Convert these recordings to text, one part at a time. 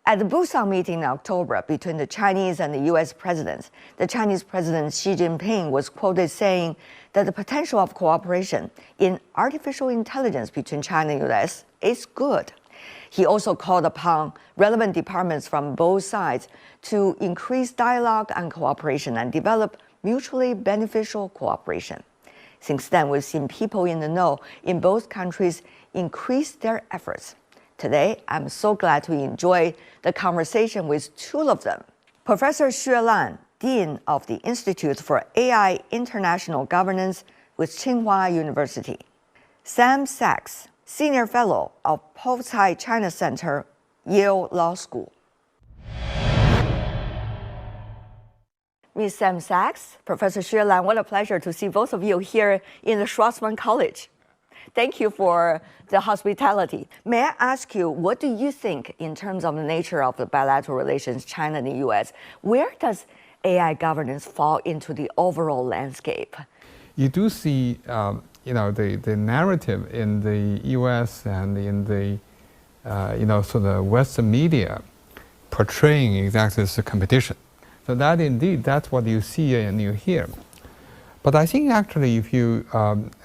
At the Busan meeting in October between the Chinese and the U.S. presidents, the Chinese President Xi Jinping was quoted saying that the potential of cooperation in artificial intelligence between China and the U.S. is good. He also called upon relevant departments from both sides to increase dialogue and cooperation and develop mutually beneficial cooperation. Since then, we've seen people in the know in both countries increase their efforts. Today, I'm so glad to enjoy the conversation with two of them. Professor Xue Lan, Dean of the Institute for AI International Governance with Tsinghua University. Sam Sachs, Senior Fellow of Povtsai China Center, Yale Law School. Ms. Sam Sachs, Professor Xue Lan, what a pleasure to see both of you here in the Schwarzman College. Thank you for the hospitality. May I ask you, what do you think in terms of the nature of the bilateral relations, China and the U.S.? Where does AI governance fall into the overall landscape? You do see, the narrative in the U.S. and in the, sort of Western media portraying exactly as a competition. So that indeed, that's what you see and you hear. But I think actually if you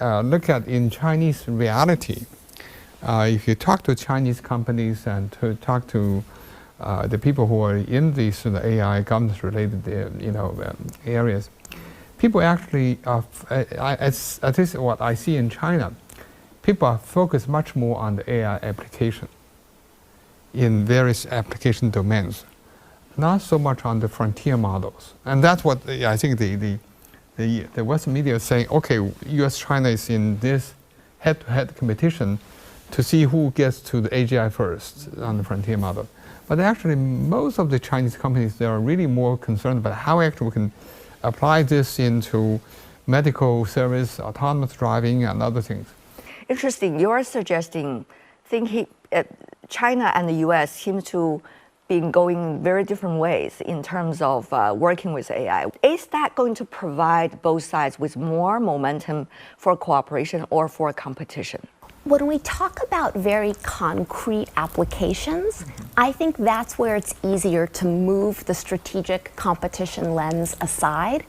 look at in Chinese reality, if you talk to Chinese companies and to talk to the people who are in these sort of AI governance related areas, people actually are, at least what I see in China, people are focused much more on the AI application in various application domains, not so much on the frontier models. And that's what I think the Western media is saying, okay, US-China is in this head-to-head competition to see who gets to the AGI first on the frontier model. But actually, most of the Chinese companies, they are really more concerned about how actually we can apply this into medical service, autonomous driving, and other things. Interesting. You're suggesting, China and the US seem to be going very different ways in terms of working with AI. Is that going to provide both sides with more momentum for cooperation or for competition? When we talk about very concrete applications, I think that's where it's easier to move the strategic competition lens aside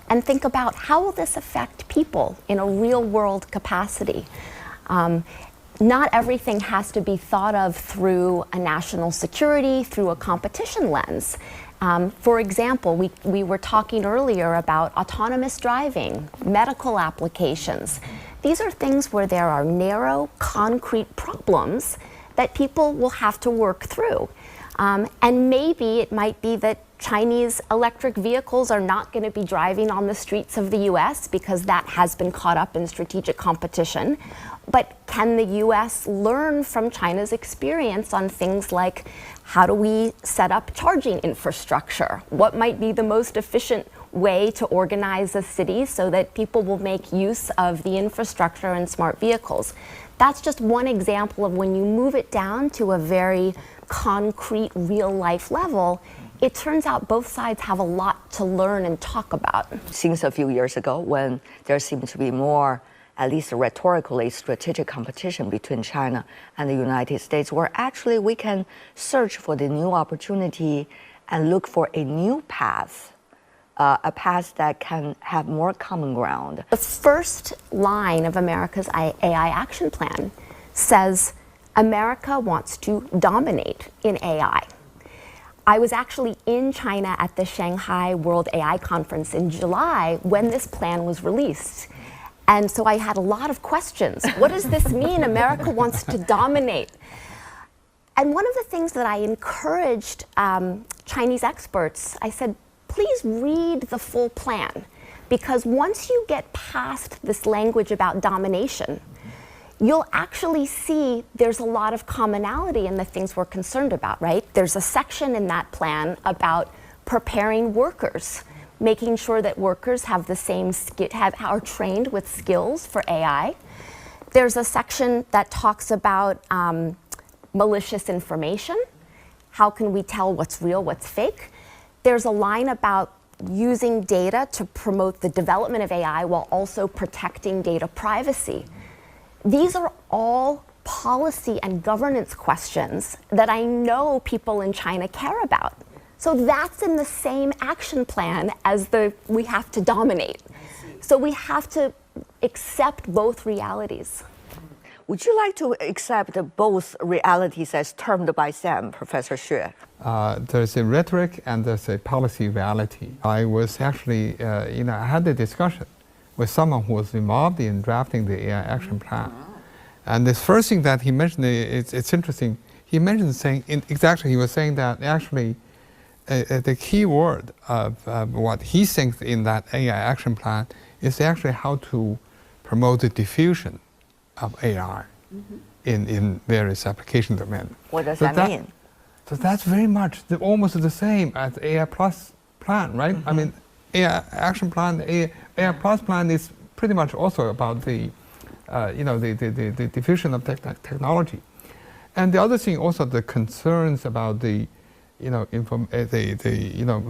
and think about how will this affect people in a real world capacity. Not everything has to be thought of through a national security, through a competition lens. For example, we were talking earlier about autonomous driving, medical applications. These are things where there are narrow, concrete problems that people will have to work through. And maybe it might be that Chinese electric vehicles are not going to be driving on the streets of the US because that has been caught up in strategic competition. But can the US learn from China's experience on things like how do we set up charging infrastructure? What might be the most efficient way to organize a city so that people will make use of the infrastructure and smart vehicles? That's just one example of when you move it down to a very concrete, real-life level, it turns out both sides have a lot to learn and talk about. Since a few years ago, when there seemed to be more, at least rhetorically, strategic competition between China and the United States, where actually we can search for the new opportunity and look for a new path, a path that can have more common ground. The first line of America's AI Action Plan says America wants to dominate in AI. I was actually in China at the Shanghai World AI Conference in July when this plan was released. And so I had a lot of questions. What does this mean? America wants to dominate. And one of the things that I encouraged Chinese experts, I said, please read the full plan. Because once you get past this language about domination, you'll actually see there's a lot of commonality in the things we're concerned about, right? There's a section in that plan about preparing workers, making sure that workers have the same are trained with skills for AI. There's a section that talks about malicious information. How can we tell what's real, what's fake? There's a line about using data to promote the development of AI while also protecting data privacy. These are all policy and governance questions that I know people in China care about. So that's in the same action plan as we have to dominate. So we have to accept both realities. Would you like to accept both realities as termed by Sam, Professor Xue? There's a rhetoric and there's a policy reality. I was actually, I had a discussion with someone who was involved in drafting the AI action plan. And this first thing that he mentioned, it's interesting. He mentioned he was saying that actually the key word of what he thinks in that AI action plan is actually how to promote the diffusion of AI in various application domains. What does that mean? So that's very much almost the same as AI Plus plan, right? I mean, AI action plan, AI Plus plan is pretty much also about the diffusion of technology. And the other thing also the concerns about the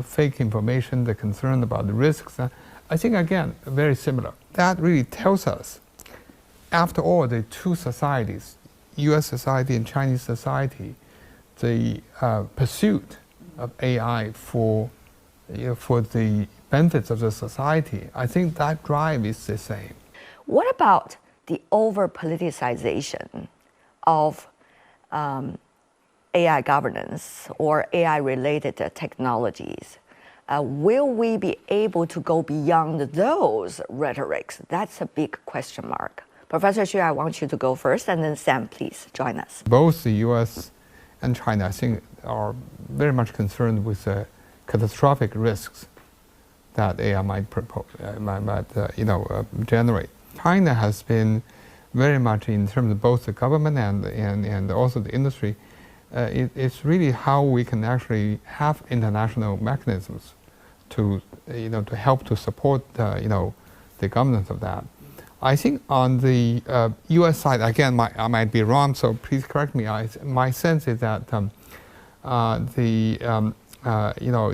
fake information, the concern about the risks, I think again, very similar. That really tells us, after all, the two societies, U.S. society and Chinese society, the pursuit of AI for the benefits of the society, I think that drive is the same. What about the over-politicization of AI governance or AI-related technologies? Will we be able to go beyond those rhetorics? That's a big question mark. Professor Xue, I want you to go first, and then Sam, please join us. Both the U.S. and China, I think, are very much concerned with the catastrophic risks that AI might generate. China has been very much, in terms of both the government and also the industry, it's really how we can actually have international mechanisms to help to support the governance of that. I think on the U.S. side, again, I might be wrong, so please correct me. My sense is that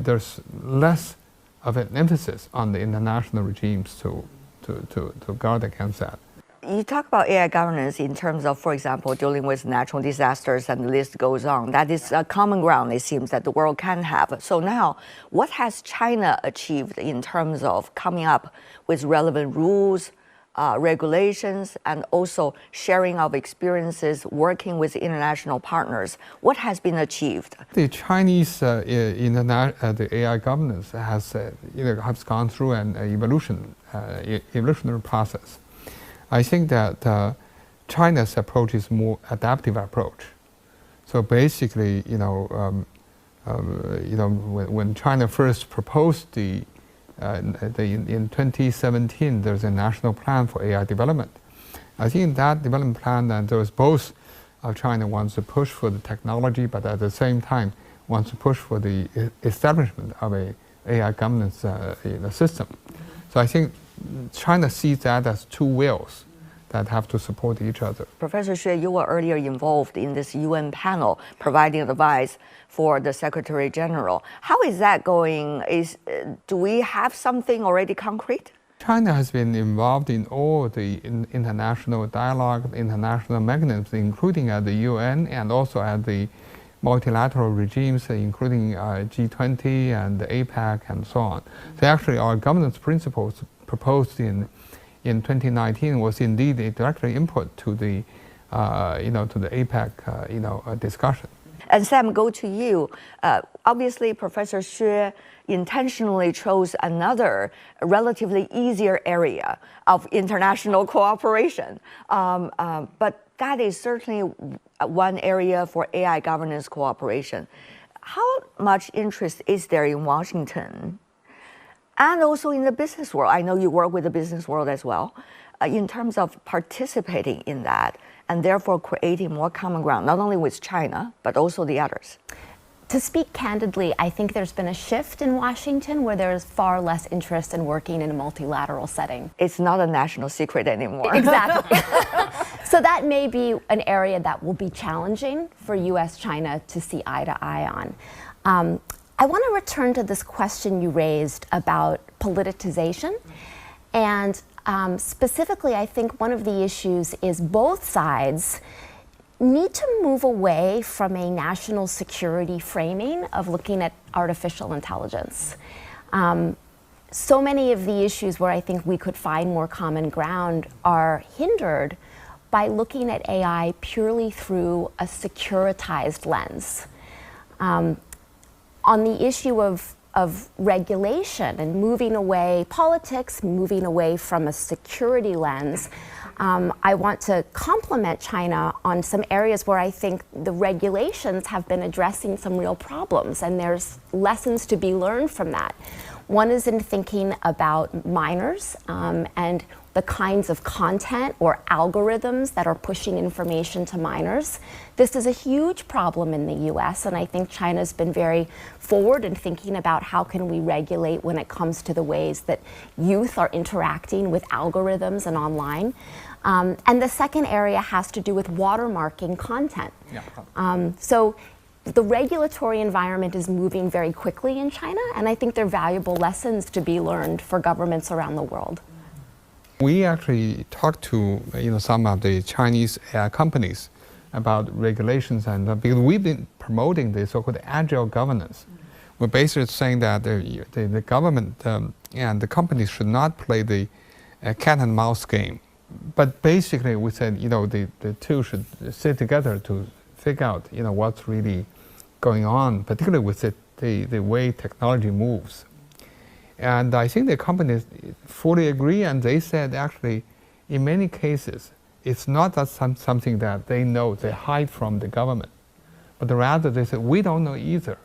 there's less of an emphasis on the international regimes to guard against that. You talk about AI governance in terms of, for example, dealing with natural disasters, and the list goes on. That is a common ground, it seems, that the world can have. So now, what has China achieved in terms of coming up with relevant rules, regulations, and also sharing of experiences, working with international partners? What has been achieved? The Chinese the AI governance has gone through an evolutionary process. I think that China's approach is more adaptive approach. So basically, when China first proposed in 2017, there's a national plan for AI development. I think in that development plan, there was both China wants to push for the technology, but at the same time wants to push for the establishment of a AI governance system. So I think China sees that as two wheels that have to support each other. Professor Xue, you were earlier involved in this UN panel providing advice for the Secretary General. How is that going? Do we have something already concrete? China has been involved in all the international dialogue, international mechanisms, including at the UN and also at the multilateral regimes, including G20 and the APEC and so on. So actually our governance principles proposed in 2019 was indeed a direct input to the APEC discussion. And Sam, go to you. Obviously, Professor Xue intentionally chose another relatively easier area of international cooperation. But that is certainly one area for AI governance cooperation. How much interest is there in Washington and also in the business world? I know you work with the business world as well, in terms of participating in that and therefore creating more common ground, not only with China, but also the others. To speak candidly, I think there's been a shift in Washington where there's far less interest in working in a multilateral setting. It's not a national secret anymore. Exactly. So that may be an area that will be challenging for US-China to see eye to eye on. I want to return to this question you raised about politicization. And specifically, I think one of the issues is both sides need to move away from a national security framing of looking at artificial intelligence. So many of the issues where I think we could find more common ground are hindered by looking at AI purely through a securitized lens. On the issue of regulation and moving away, politics, moving away from a security lens, I want to compliment China on some areas where I think the regulations have been addressing some real problems, and there's lessons to be learned from that. One is in thinking about minors and the kinds of content or algorithms that are pushing information to minors. This is a huge problem in the US, and I think China's been very forward in thinking about how can we regulate when it comes to the ways that youth are interacting with algorithms and online. And the second area has to do with watermarking content. Yeah. So the regulatory environment is moving very quickly in China, and I think there are valuable lessons to be learned for governments around the world. We actually talked to some of the Chinese AI companies about regulations, and because we've been promoting the so-called agile governance. We're basically saying that the government and the companies should not play the cat and mouse game. But basically, we said the two should sit together to figure out what's really going on, particularly with the way technology moves. And I think the companies fully agree, and they said actually, in many cases, it's not that something that they know, they hide from the government, but rather they said, we don't know either.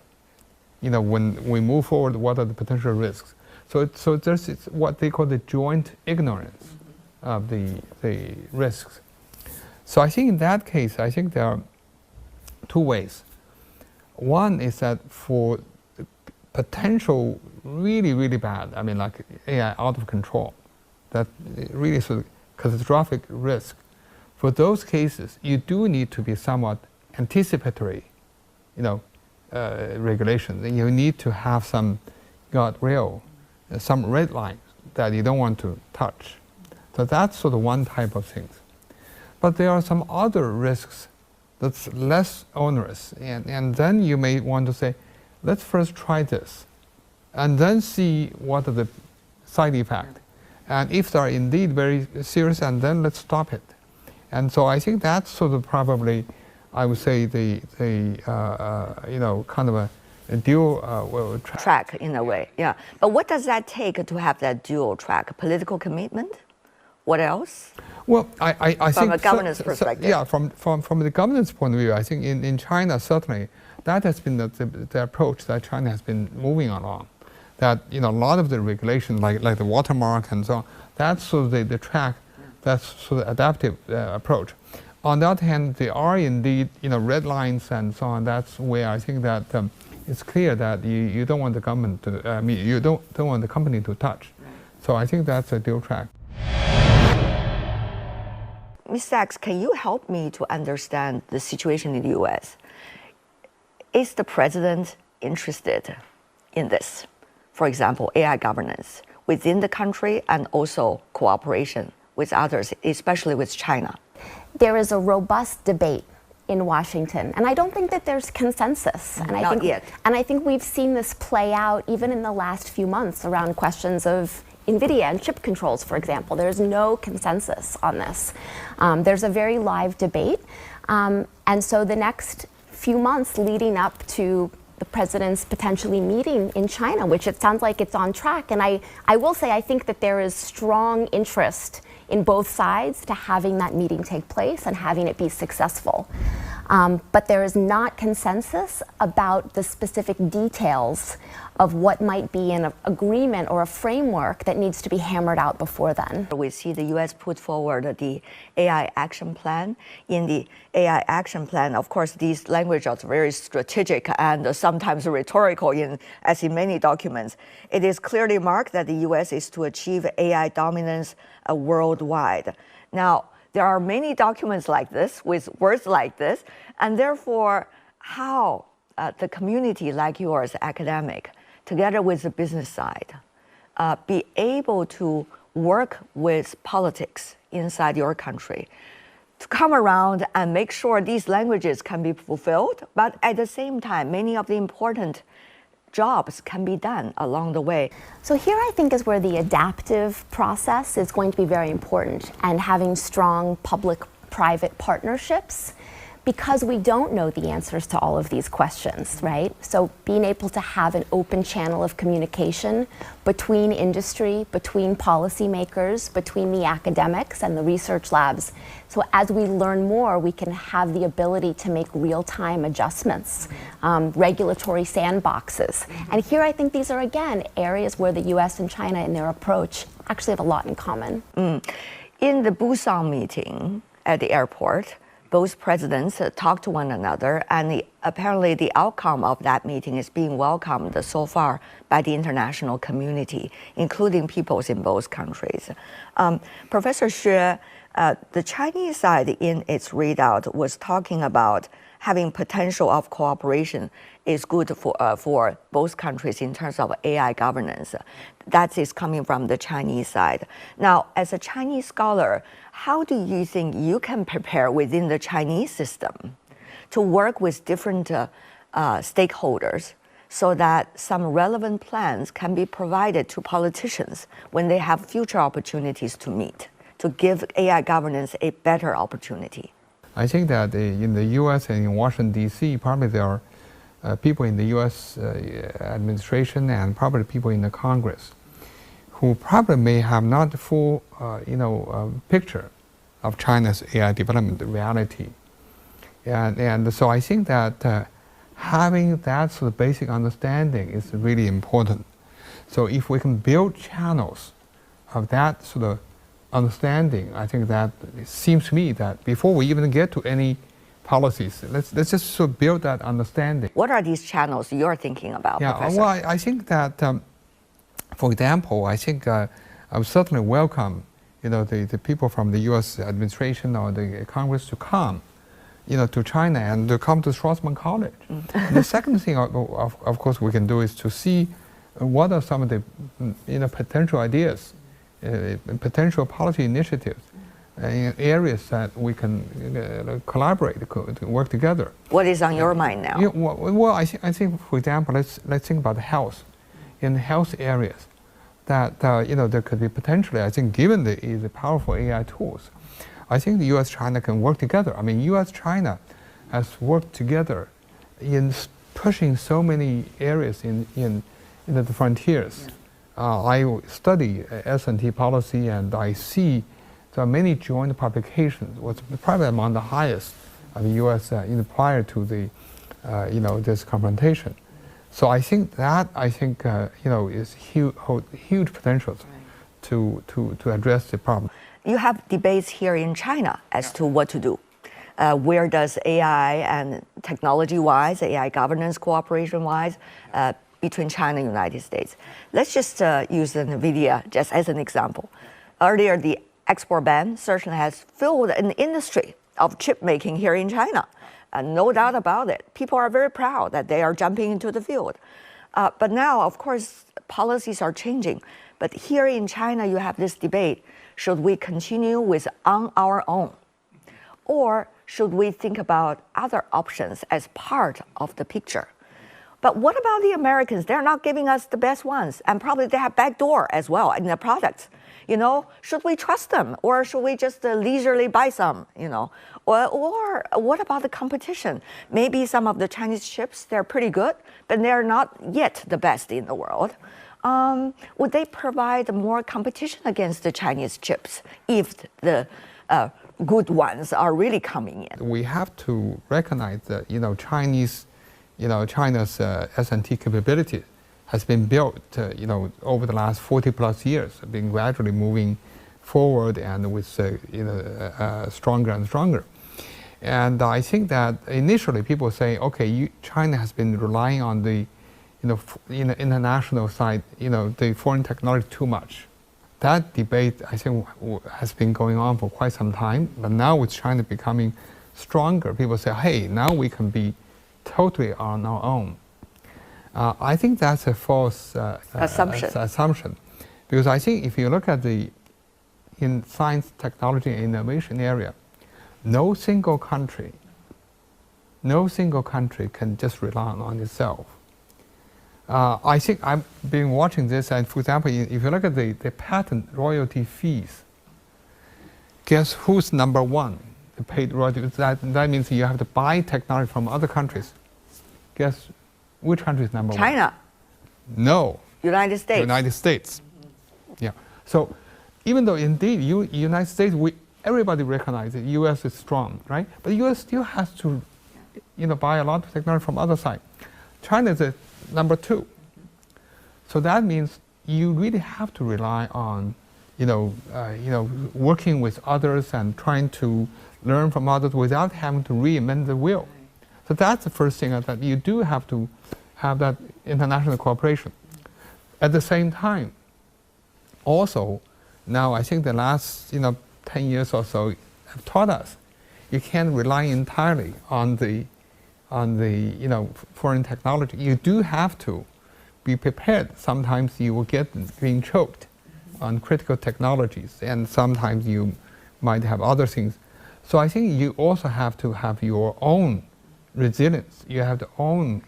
When we move forward, what are the potential risks? So there's what they call the joint ignorance of the risks. So I think in that case, I think there are two ways. One is that for potential really, really bad, I mean like AI out of control, that really sort of catastrophic risk, for those cases, you do need to be somewhat anticipatory, regulations. And you need to have some guardrail, some red lines that you don't want to touch. So that's sort of one type of things. But there are some other risks that's less onerous. And then you may want to say, let's first try this, and then see what are the side effects. And if they are indeed very serious, and then let's stop it. And so I think that's sort of probably, I would say, the kind of a dual track in a way, yeah. But what does that take to have that dual track? Political commitment? What else? Well, I think from a governance perspective. Yeah, from the governance point of view, I think in China certainly that has been the approach that China has been moving along. That a lot of the regulation, like the watermark and so on, that's sort of the track, that's sort of adaptive approach. On the other hand, there are indeed red lines and so on. That's where I think that it's clear that you don't want the government to, you don't want the company to touch. So I think that's a dual track. Ms. Sachs, can you help me to understand the situation in the U.S.? Is the president interested in this? For example, AI governance within the country and also cooperation with others, especially with China? There is a robust debate in Washington, and I don't think that there's consensus. And Not yet. And I think we've seen this play out even in the last few months around questions of NVIDIA and chip controls, for example. There's no consensus on this. There's a very live debate. And so the next few months leading up to the president's potentially meeting in China, which it sounds like it's on track. And I will say, I think that there is strong interest in both sides to having that meeting take place and having it be successful. But there is not consensus about the specific details of what might be an agreement or a framework that needs to be hammered out before then. We see the U.S. put forward the AI action plan. In the AI action plan, of course, these language are very strategic and sometimes rhetorical, as in many documents. It is clearly marked that the U.S. is to achieve AI dominance worldwide. Now, there are many documents like this with words like this, and therefore, how the community like yours, academic, together with the business side, be able to work with politics inside your country to come around and make sure these languages can be fulfilled, but at the same time, many of the important jobs can be done along the way. So here I think is where the adaptive process is going to be very important, and having strong public-private partnerships, because we don't know the answers to all of these questions, right? So being able to have an open channel of communication between industry, between policymakers, between the academics and the research labs. So as we learn more, we can have the ability to make real-time adjustments, regulatory sandboxes. And here I think these are, again, areas where the US and China in their approach actually have a lot in common. In the Busan meeting at the airport, both presidents talked to one another, and apparently the outcome of that meeting is being welcomed so far by the international community, including peoples in both countries. Professor Xue, the Chinese side in its readout was talking about having potential of cooperation is good for both countries in terms of AI governance. That is coming from the Chinese side. Now, as a Chinese scholar, how do you think you can prepare within the Chinese system to work with different stakeholders so that some relevant plans can be provided to politicians when they have future opportunities to meet, to give AI governance a better opportunity? I think that in the U.S. and in Washington, D.C., probably there are people in the U.S. Administration and probably people in the Congress who probably may have not the full picture of China's AI development reality. And so I think that having that sort of basic understanding is really important. So if we can build channels of that sort of understanding, I think that it seems to me that before we even get to any policies, let's just sort of build that understanding. What are these channels you're thinking about, Professor? Well, I think that, for example, I think I would certainly welcome, the people from the U.S. administration or the Congress to come, to China and to come to Schwarzman College. The second thing, of course, we can do is to see what are some of the, potential ideas, potential policy initiatives in areas that we can collaborate, to work together. What is on your mind now? Well, I think, for example, let's think about health. In health areas, that there could be potentially, I think, given the powerful AI tools, I think the U.S.-China can work together. I mean, U.S.-China has worked together in pushing so many areas in the frontiers. I study S&T policy, and I see there are many joint publications, was probably among the highest of the U.S. Prior to the this confrontation. So I think that is huge potential to address the problem. You have debates here in China as to what to do. Where does AI and technology-wise, AI governance cooperation-wise, between China and the United States? Let's just use NVIDIA just as an example. Earlier, the export ban certainly has filled an industry of chip making here in China. No doubt about it. People are very proud that they are jumping into the field. But now, of course, policies are changing. But here in China, you have this debate. Should we continue with on our own? Or should we think about other options as part of the picture? But what about the Americans? They're not giving us the best ones. And probably they have backdoor as well in their products. Should we trust them? Or should we just leisurely buy some, Or what about the competition? Maybe some of the Chinese chips, they're pretty good, but they're not yet the best in the world. Would they provide more competition against the Chinese chips if the good ones are really coming in? We have to recognize that, China's S&T capability has been built, over the last 40 plus years, been gradually moving forward and with, stronger and stronger. And I think that initially people say, okay, China has been relying on the, international side, the foreign technology too much. That debate, I think, has been going on for quite some time. But now with China becoming stronger, people say, hey, now we can be totally on our own. I think that's a false assumption. Because I think if you look at in science, technology, and innovation area, no single country can just rely on itself. I think I've been watching this, and for example, if you look at the patent royalty fees, guess who's number one? The paid royalty. That means you have to buy technology from other countries. Guess which country is number one? China. No. United States. United States. Yeah. So even though indeed United States, everybody recognizes U.S. is strong, right? But the U.S. still has to, buy a lot of technology from other side. China is number two. So that means you really have to rely on, working with others and trying to learn from others without having to reinvent the wheel. So that's the first thing, that you do have to have that international cooperation. At the same time, also, now I think the last 10 years or so have taught us you can't rely entirely on the foreign technology. You do have to be prepared. Sometimes you will get being choked on critical technologies, and sometimes you might have other things. So I think you also have to have your own resilience. You have to own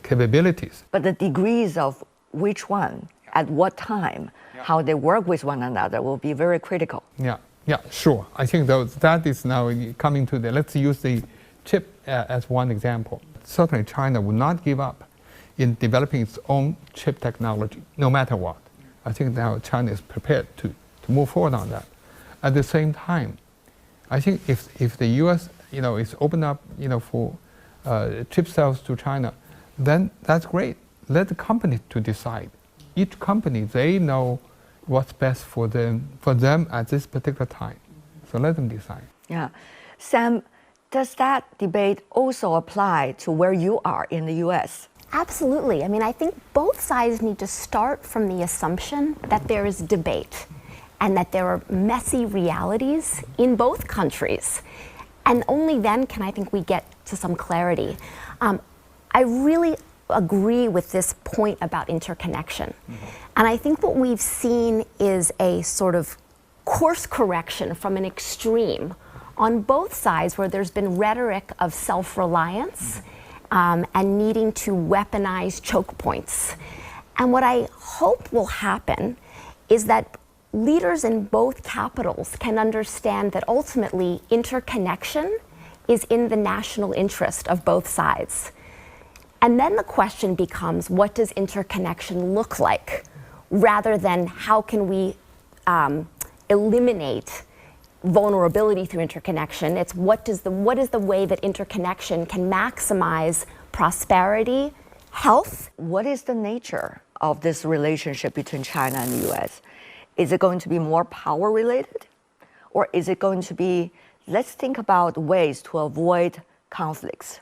capabilities. But the degrees of which one, at what time, how they work with one another will be very critical. Yeah, sure. I think that is now coming to let's use the chip as one example. Certainly China will not give up in developing its own chip technology, no matter what. I think now China is prepared to move forward on that. At the same time, I think if the U.S. is open up for chip sales to China, then that's great. Let the company to decide. Each company, they know what's best for them at this particular time. So let them decide. Yeah. Sam, does that debate also apply to where you are in the U.S.? Absolutely. I mean, I think both sides need to start from the assumption that there is debate and that there are messy realities in both countries. And only then can I think we get to some clarity. I really agree with this point about interconnection. And I think what we've seen is a sort of course correction from an extreme on both sides, where there's been rhetoric of self-reliance and needing to weaponize choke points. And what I hope will happen is that leaders in both capitals can understand that ultimately interconnection is in the national interest of both sides. And then the question becomes, what does interconnection look like, rather than how can we eliminate vulnerability through interconnection. It's what is the way that interconnection can maximize prosperity, health. What is the nature of this relationship between China and the U.S.? Is it going to be more power related? Or is it going to be, let's think about ways to avoid conflicts.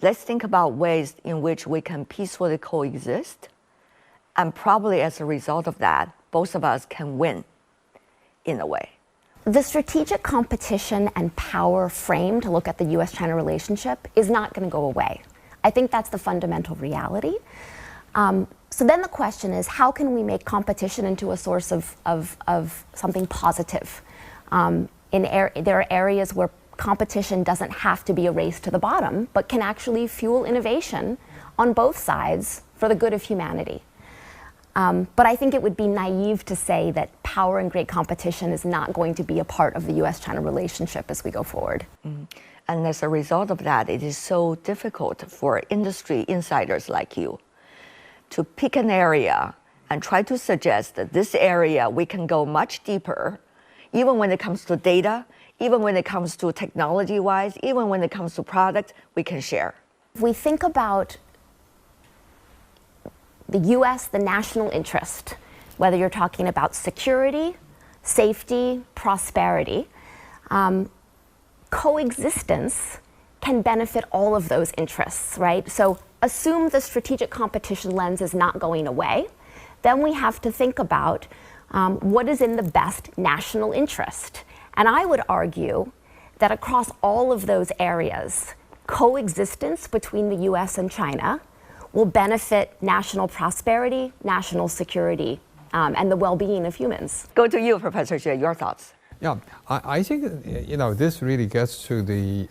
Let's think about ways in which we can peacefully coexist. And probably as a result of that, both of us can win in a way. The strategic competition and power frame to look at the U.S.-China relationship is not going to go away. I think that's the fundamental reality. So then the question is, how can we make competition into a source of something positive? There are areas where competition doesn't have to be a race to the bottom, but can actually fuel innovation on both sides for the good of humanity. But I think it would be naive to say that power and great competition is not going to be a part of the U.S.-China relationship as we go forward. And as a result of that, it is so difficult for industry insiders like you to pick an area and try to suggest that this area we can go much deeper, even when it comes to data, even when it comes to technology-wise, even when it comes to product, we can share. If we think about the U.S., the national interest, whether you're talking about security, safety, prosperity, coexistence can benefit all of those interests, right? So assume the strategic competition lens is not going away. Then we have to think about what is in the best national interest. And I would argue that across all of those areas, coexistence between the U.S. and China will benefit national prosperity, national security, and the well-being of humans. Go to you, Professor Xue, your thoughts. Yeah, I think this really gets to the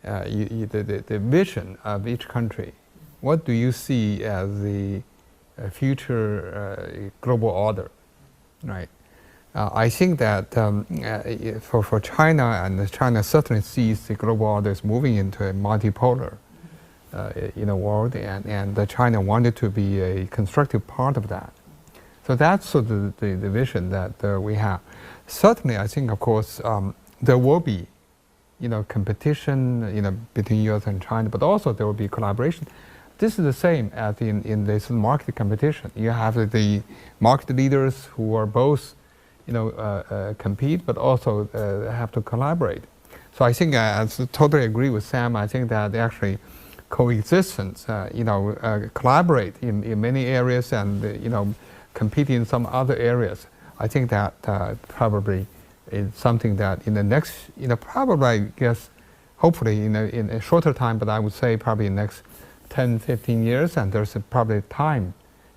the vision of each country. What do you see as the future global order, right? I think that for China, and China certainly sees the global order is moving into a multipolar world, and China wanted to be a constructive part of that. So that's sort of the vision that we have. Certainly, I think, of course, there will be, competition, between U.S. and China, but also there will be collaboration. This is the same as in this market competition. You have the market leaders who are both, compete, but also have to collaborate. So I think I totally agree with Sam. I think that actually coexistence, collaborate in many areas and, compete in some other areas. I think that probably is something that in the next, probably, I guess, hopefully in a shorter time, but I would say probably in the next 10, 15 years, and there's probably time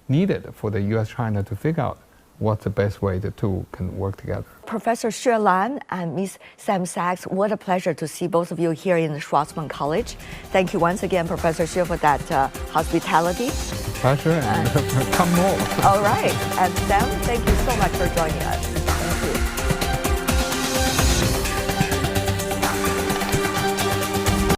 needed for the U.S.-China to figure out what's the best way the two can work together. Professor Xue Lan and Ms. Sam Sachs, what a pleasure to see both of you here in the Schwarzman College. Thank you once again, Professor Xue, for that hospitality. Pleasure, and come more. All right. And Sam, thank you so much for joining us. Thank you.